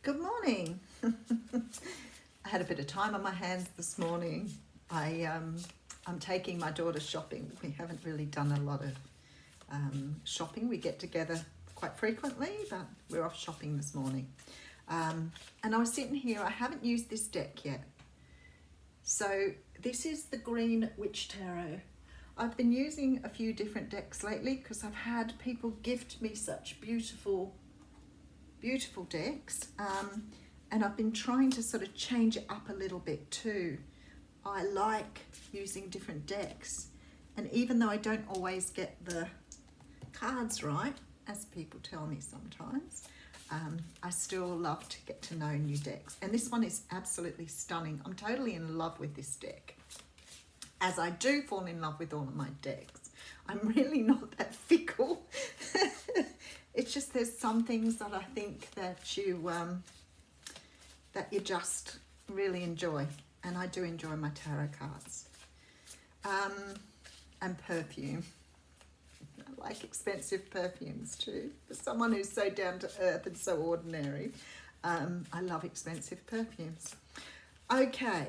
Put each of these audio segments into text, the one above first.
Good morning. I had a bit of time on my hands this morning. I'm taking my daughter shopping. We haven't really done a lot of shopping. We get together quite frequently, but we're off shopping this morning. And I was sitting here, I haven't used this deck yet. So this is the Green Witch Tarot. I've been using a few different decks lately because I've had people gift me such beautiful decks, and I've been trying to sort of change it up a little bit too. I like using different decks, and even though I don't always get the cards right, as people tell me sometimes, I still love to get to know new decks, and this one is absolutely stunning. I'm totally in love with this deck, as I do fall in love with all of my decks. I'm really not that fickle. It's just there's some things that I think that you just really enjoy, and I do enjoy my tarot cards. And perfume. I like expensive perfumes too. For someone who's so down to earth and so ordinary, I love expensive perfumes. Okay.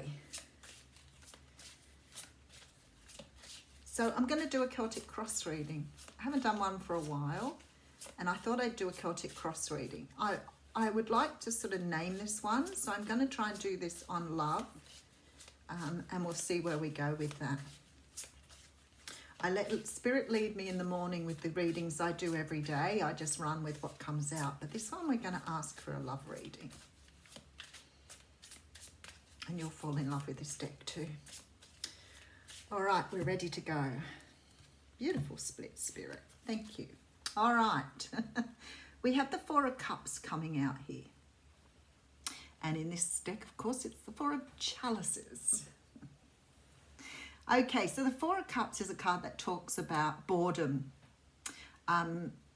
So I'm going to do a Celtic cross reading. I haven't done one for a while, and I thought I'd do a Celtic cross reading. I would like to sort of name this one, so I'm going to try and do this on love, and we'll see where we go with that. I let Spirit lead me in the morning with the readings I do every day. I just run with what comes out, but this one we're going to ask for a love reading. And you'll fall in love with this deck too. All right, we're ready to go. Beautiful split, Spirit. Thank you. All right. We have the Four of Cups coming out here. And in this deck, of course, it's the Four of Chalices. Okay, so the Four of Cups is a card that talks about boredom.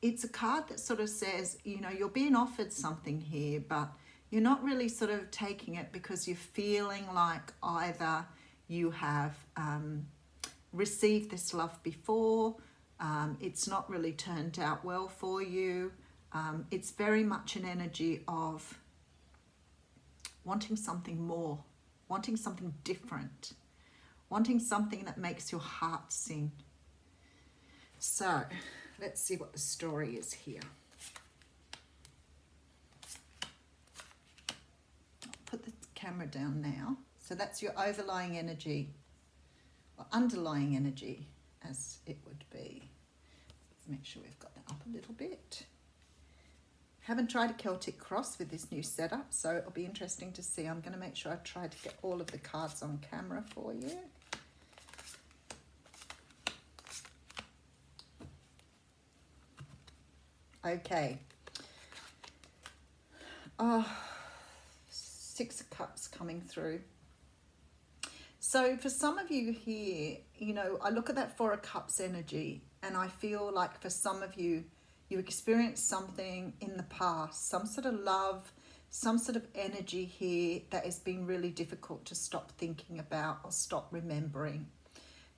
It's a card that sort of says, you know, you're being offered something here, but you're not really sort of taking it because you're feeling like either you have received this love before, it's not really turned out well for you. It's very much an energy of wanting something more, wanting something different, wanting something that makes your heart sing. So let's see what the story is here. I'll put the camera down now. So that's your overlying energy, or underlying energy, as it would be. Let's make sure we've got that up a little bit. Haven't tried a Celtic cross with this new setup, so it'll be interesting to see. I'm going to make sure I try to get all of the cards on camera for you. Okay. Oh, Six of Cups coming through. So for some of you here, you know, I look at that Four of Cups energy, and I feel like for some of you, you experienced something in the past, some sort of love, some sort of energy here that has been really difficult to stop thinking about or stop remembering.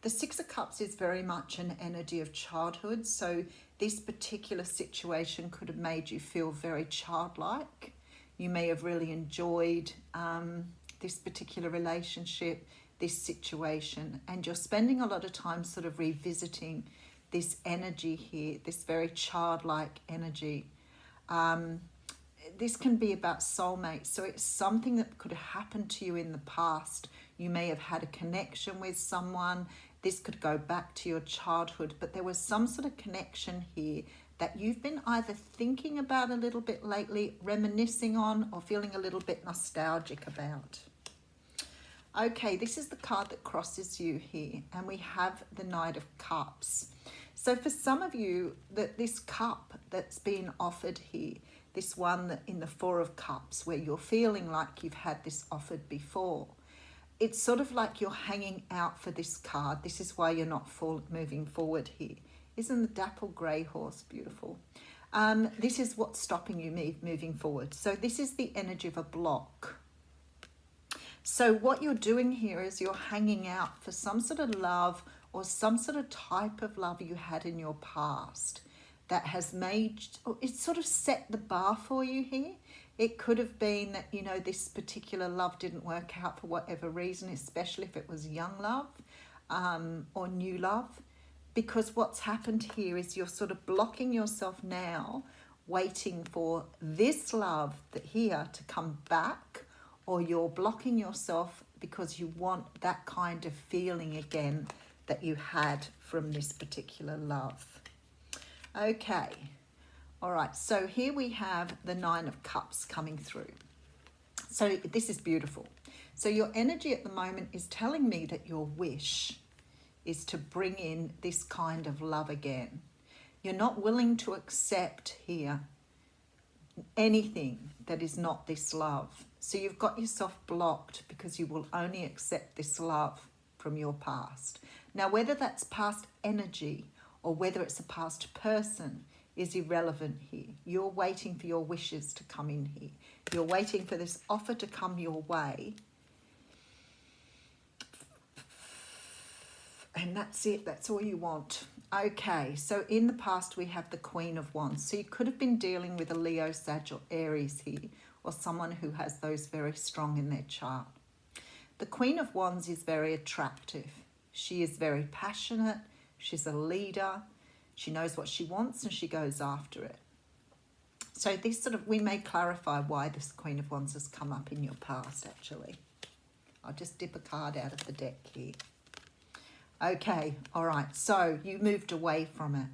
The Six of Cups is very much an energy of childhood, so this particular situation could have made you feel very childlike. You may have really enjoyed this particular relationship, this situation, and you're spending a lot of time sort of revisiting this energy here, this very childlike energy. This can be about soulmates, so it's something that could have happened to you in the past. You may have had a connection with someone. This could go back to your childhood, but there was some sort of connection here that you've been either thinking about a little bit lately, reminiscing on, or feeling a little bit nostalgic about. Okay, this is the card that crosses you here, and we have the Knight of Cups. So for some of you, this cup that's been offered here, this one that in the Four of Cups, where you're feeling like you've had this offered before, it's sort of like you're hanging out for this card. This is why you're not moving forward here. Isn't the dapple grey horse beautiful? This is what's stopping you moving forward. So this is the energy of a block. So what you're doing here is you're hanging out for some sort of love or some sort of type of love you had in your past that has made, it's sort of set the bar for you here. It could have been that, you know, this particular love didn't work out for whatever reason, especially if it was young love or new love. Because what's happened here is you're sort of blocking yourself now, waiting for this love here to come back, or you're blocking yourself because you want that kind of feeling again that you had from this particular love. Okay, all right, so here we have the Nine of Cups coming through. So this is beautiful. So your energy at the moment is telling me that your wish is to bring in this kind of love again. You're not willing to accept here anything that is not this love. So you've got yourself blocked because you will only accept this love from your past. Now, whether that's past energy or whether it's a past person is irrelevant here. You're waiting for your wishes to come in here. You're waiting for this offer to come your way. And that's it. That's all you want. Okay, so in the past we have the Queen of Wands. So you could have been dealing with a Leo, Sag, or Aries here, or someone who has those very strong in their chart. The Queen of Wands is very attractive. She is very passionate. She's a leader. She knows what she wants and she goes after it. So this sort of, we may clarify why this Queen of Wands has come up in your past, actually. I'll just dip a card out of the deck here. Okay, all right, so you moved away from it.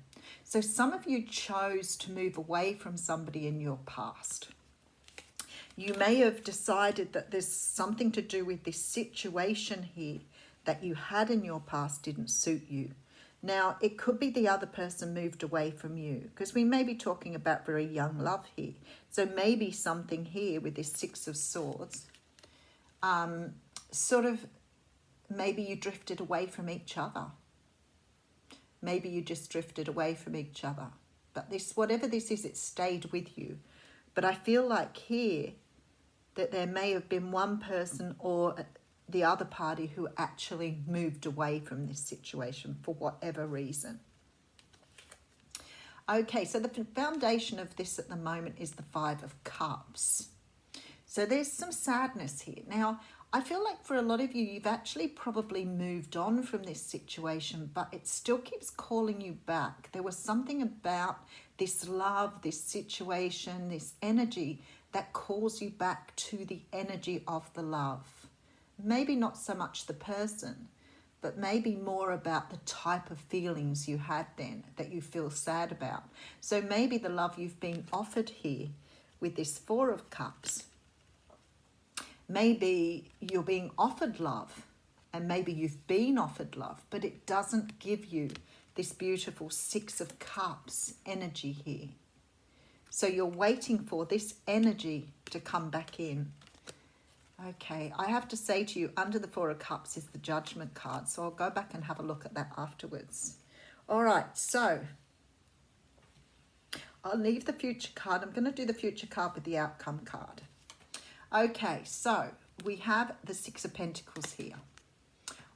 So some of you chose to move away from somebody in your past. You may have decided that there's something to do with this situation here that you had in your past didn't suit you. Now, it could be the other person moved away from you, because we may be talking about very young love here. So maybe something here with this Six of Swords, sort of, maybe you drifted away from each other. Maybe you just drifted away from each other. But this, whatever this is, it stayed with you. But I feel like here that there may have been one person or the other party who actually moved away from this situation for whatever reason. Okay, so the foundation of this at the moment is the Five of Cups. So there's some sadness here. Now, I feel like for a lot of you, you've actually probably moved on from this situation, but it still keeps calling you back. There was something about this love, this situation, this energy that calls you back to the energy of the love. Maybe not so much the person, but maybe more about the type of feelings you had then that you feel sad about. So maybe the love you've been offered here with this Four of Cups, maybe you're being offered love and maybe you've been offered love, but it doesn't give you this beautiful Six of Cups energy here. So you're waiting for this energy to come back in. Okay, I have to say to you, under the Four of Cups is the Judgment card. So I'll go back and have a look at that afterwards. All right, so I'll leave the Future card. I'm going to do the Future card with the Outcome card. Okay, so we have the Six of Pentacles here.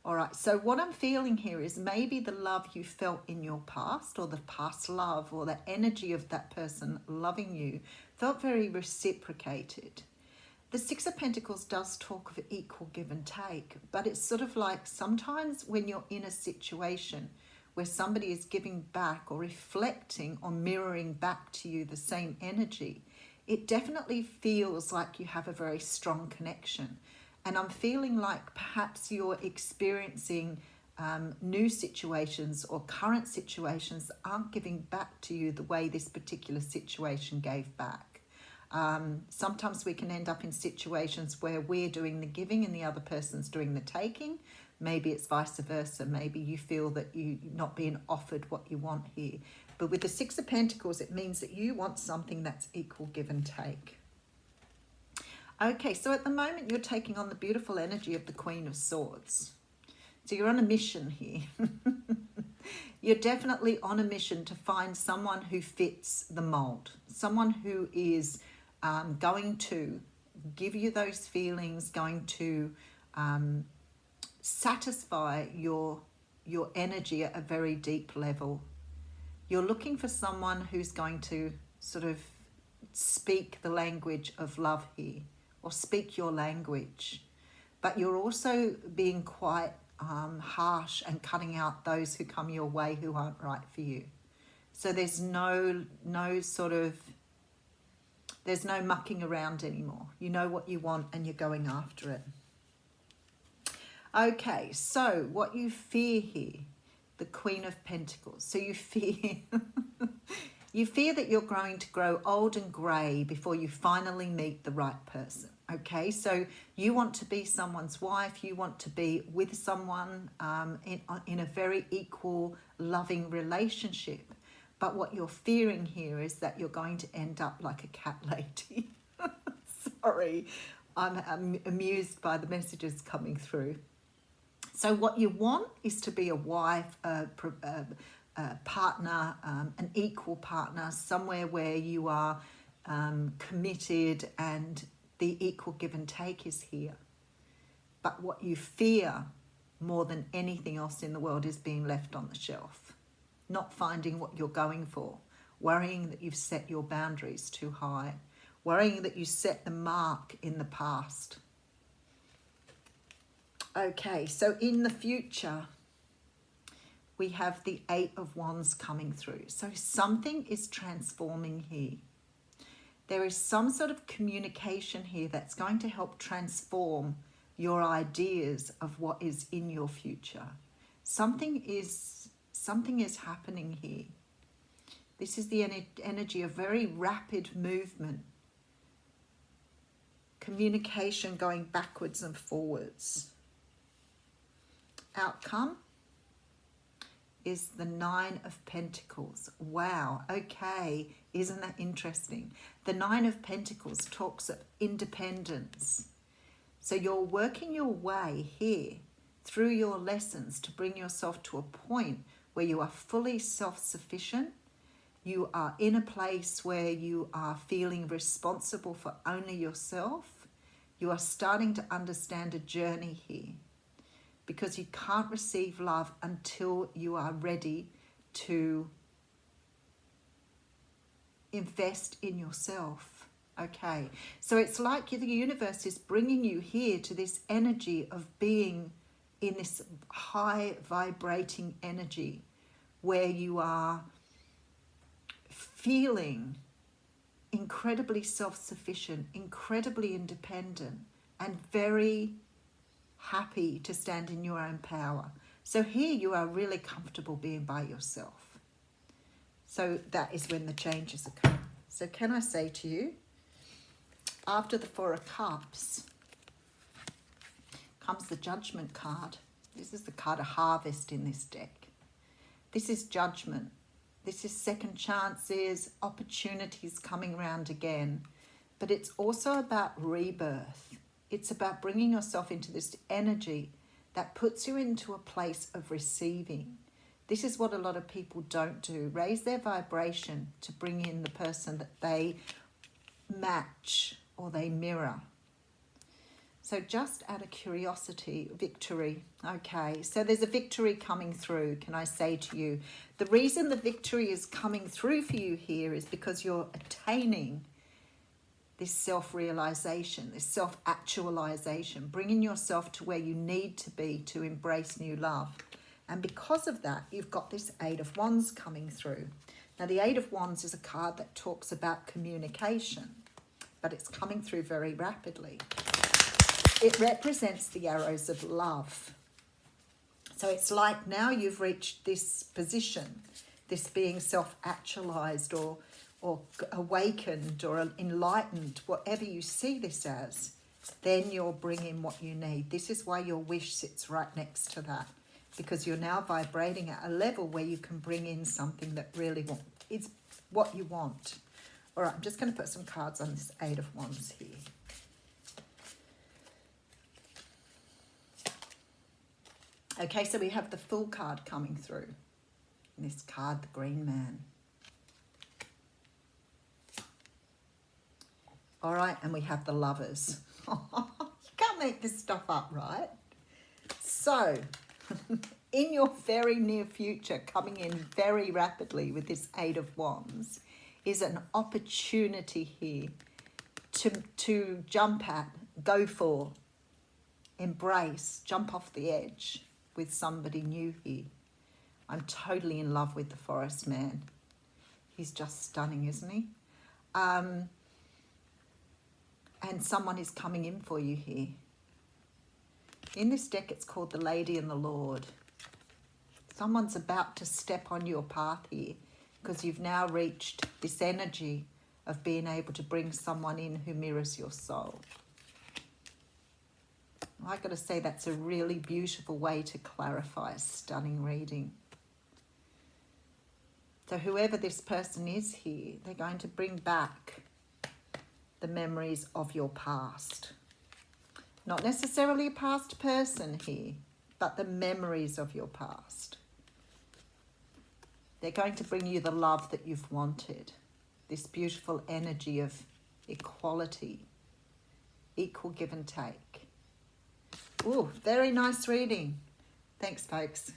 All right, so what I'm feeling here is maybe the love you felt in your past, or the past love, or the energy of that person loving you felt very reciprocated. The Six of Pentacles does talk of equal give and take, but it's sort of like sometimes when you're in a situation where somebody is giving back or reflecting or mirroring back to you the same energy, it definitely feels like you have a very strong connection. And I'm feeling like perhaps you're experiencing new situations or current situations that aren't giving back to you the way this particular situation gave back. Sometimes we can end up in situations where we're doing the giving and the other person's doing the taking. Maybe it's vice versa. Maybe you feel that you're not being offered what you want here. But with the Six of Pentacles, it means that you want something that's equal give and take. Okay, so at the moment you're taking on the beautiful energy of the Queen of Swords. So you're on a mission here. You're definitely on a mission to find someone who fits the mold. Someone who is going to give you those feelings, going to satisfy your energy at a very deep level. You're looking for someone who's going to sort of speak the language of love here, or speak your language. But you're also being quite harsh and cutting out those who come your way who aren't right for you. So there's no mucking around anymore. You know what you want and you're going after it. Okay, so what you fear here, the Queen of Pentacles. So you fear you fear that you're going to grow old and grey before you finally meet the right person. Okay, so you want to be someone's wife, you want to be with someone in a very equal, loving relationship. But what you're fearing here is that you're going to end up like a cat lady. Sorry, I'm amused by the messages coming through. So what you want is to be a wife, a partner, an equal partner, somewhere where you are committed and the equal give and take is here. But what you fear more than anything else in the world is being left on the shelf, not finding what you're going for, worrying that you've set your boundaries too high, worrying that you set the mark in the past. Okay, so in the future, we have the Eight of Wands coming through. So something is transforming here. There is some sort of communication here that's going to help transform your ideas of what is in your future. Something is happening here. This is the energy of very rapid movement. Communication going backwards and forwards. Outcome is the Nine of Pentacles. Wow, okay, isn't that interesting? The Nine of Pentacles talks of independence. So you're working your way here through your lessons to bring yourself to a point where you are fully self-sufficient. You are in a place where you are feeling responsible for only yourself. You are starting to understand a journey here, because you can't receive love until you are ready to invest in yourself. Okay, so it's like the universe is bringing you here to this energy of being in this high vibrating energy where you are feeling incredibly self-sufficient, incredibly independent, and very happy to stand in your own power. So here you are really comfortable being by yourself. So that is when the changes occur. So can I say to you, after the Four of Cups comes the Judgment card. This is the card of harvest in this deck. This is judgment. This is second chances, opportunities coming around again. But it's also about rebirth. It's about bringing yourself into this energy that puts you into a place of receiving. This is what a lot of people don't do. Raise their vibration to bring in the person that they match or they mirror. So just out of curiosity, victory. Okay, so there's a victory coming through, can I say to you. The reason the victory is coming through for you here is because you're attaining this self-realization, this self-actualization, bringing yourself to where you need to be to embrace new love. And because of that, you've got this Eight of Wands coming through. Now, the Eight of Wands is a card that talks about communication, but it's coming through very rapidly. It represents the arrows of love. So it's like now you've reached this position, this being self-actualized or awakened or enlightened, whatever you see this as, then you'll bring in what you need. This is why your wish sits right next to that, because you're now vibrating at a level where you can bring in something that really is what you want. All right, I'm just going to put some cards on this Eight of Wands here. Okay, so we have the Fool card coming through. And this card, the Green Man. All right, and we have the Lovers. You can't make this stuff up, right? So, in your very near future, coming in very rapidly with this Eight of Wands, is an opportunity here to jump at, go for, embrace, jump off the edge with somebody new here. I'm totally in love with the Forest man. He's just stunning, isn't he? And someone is coming in for you here. In this deck, it's called the Lady and the Lord. Someone's about to step on your path here because you've now reached this energy of being able to bring someone in who mirrors your soul. I've got to say, that's a really beautiful way to clarify a stunning reading. So whoever this person is here, they're going to bring back the memories of your past. Not necessarily a past person here, but the memories of your past. They're going to bring you the love that you've wanted. This beautiful energy of equality, equal give and take. Ooh, very nice reading. Thanks, folks.